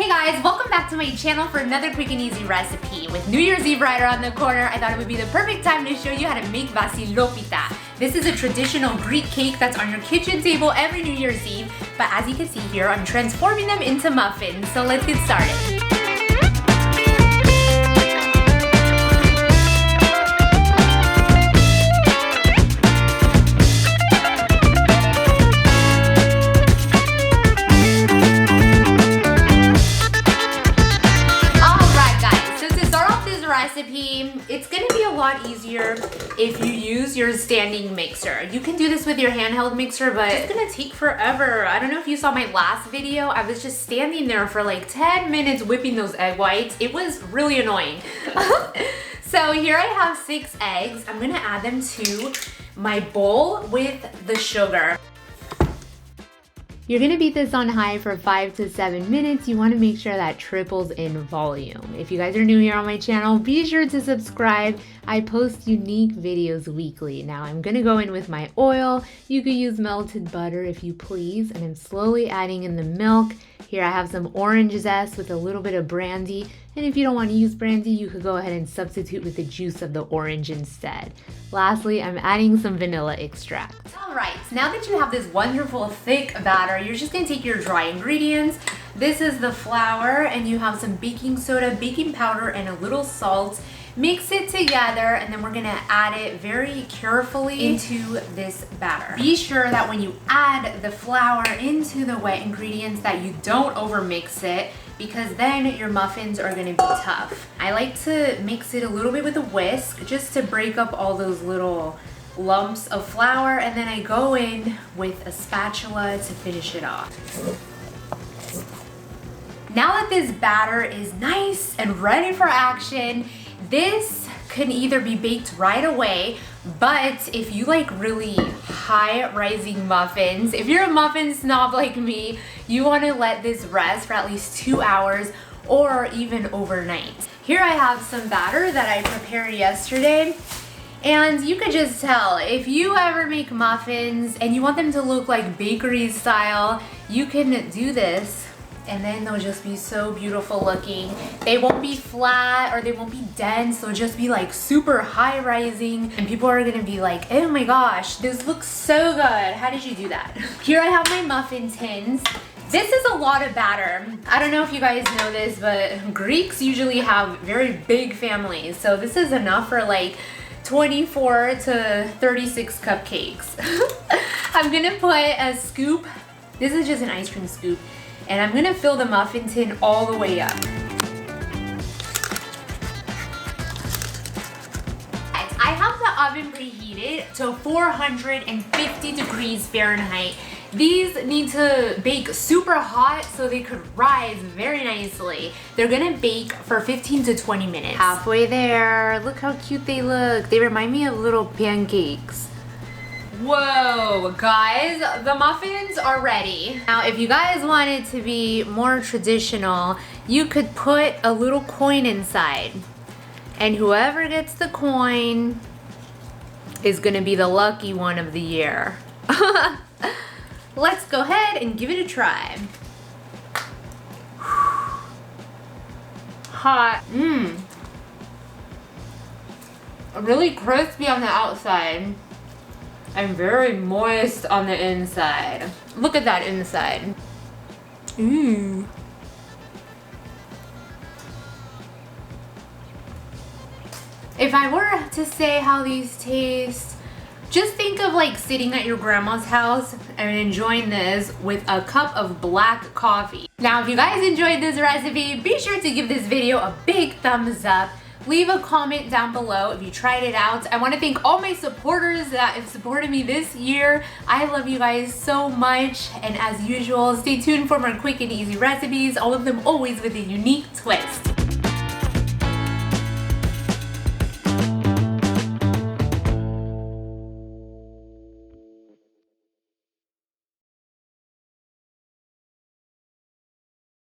Guys, welcome back to my channel for another quick and easy recipe. With New Year's Eve right around the corner, I thought it would be the perfect time to show you how to make Vasilopita. This is a traditional Greek cake that's on your kitchen table every New Year's Eve, but as you can see here, I'm transforming them into muffins, so let's get started. It's going to be a lot easier if you use your standing mixer. You can do this with your handheld mixer, but it's going to take forever. I don't know if you saw my last video. I was just standing there for like 10 minutes whipping those egg whites. It was really annoying. So here I have 6 eggs. I'm going to add them to my bowl with the sugar. You're gonna beat this on high for 5 to 7 minutes. You wanna make sure that triples in volume. If you guys are new here on my channel, be sure to subscribe. I post unique videos weekly. Now I'm gonna go in with my oil. You could use melted butter if you please, and I'm slowly adding in the milk. Here I have some orange zest with a little bit of brandy. And if you don't want to use brandy, you could go ahead and substitute with the juice of the orange instead. Lastly, I'm adding some vanilla extract. All right, now that you have this wonderful thick batter, you're just gonna take your dry ingredients. This is the flour, and you have some baking soda, baking powder, and a little salt. Mix it together, and then we're gonna add it very carefully into this batter. Be sure that when you add the flour into the wet ingredients that you don't overmix it, because then your muffins are gonna be tough. I like to mix it a little bit with a whisk just to break up all those little lumps of flour, and then I go in with a spatula to finish it off. Now that this batter is nice and ready for action, this can either be baked right away, but if you like really high rising muffins, if you're a muffin snob like me, you want to let this rest for at least 2 hours or even overnight. Here I have some batter that I prepared yesterday, and you could just tell if you ever make muffins and you want them to look like bakery style, you can do this. And then they'll just be so beautiful looking. They won't be flat or they won't be dense. They'll just be like super high rising. And people are gonna be like, oh my gosh, this looks so good. How did you do that? Here I have my muffin tins. This is a lot of batter. I don't know if you guys know this, but Greeks usually have very big families. So this is enough for like 24 to 36 cupcakes. I'm gonna put a scoop. This is just an ice cream scoop. And I'm gonna fill the muffin tin all the way up. I have the oven preheated to 450 degrees Fahrenheit. These need to bake super hot so they could rise very nicely. They're gonna bake for 15 to 20 minutes. Halfway there, look how cute they look. They remind me of little pancakes. Whoa, guys, the muffins are ready. Now, if you guys wanted to be more traditional, you could put a little coin inside. And whoever gets the coin is gonna be the lucky one of the year. Let's go ahead and give it a try. Hot. Really crispy on the outside. And very moist on the inside. Look at that inside. Ooh. If I were to say how these taste, just think of like sitting at your grandma's house and enjoying this with a cup of black coffee. Now, if you guys enjoyed this recipe, be sure to give this video a big thumbs up. Leave a comment down below if you tried it out. I want to thank all my supporters that have supported me this year. I love you guys so much, and as usual, stay tuned for more quick and easy recipes, all of them always with a unique twist.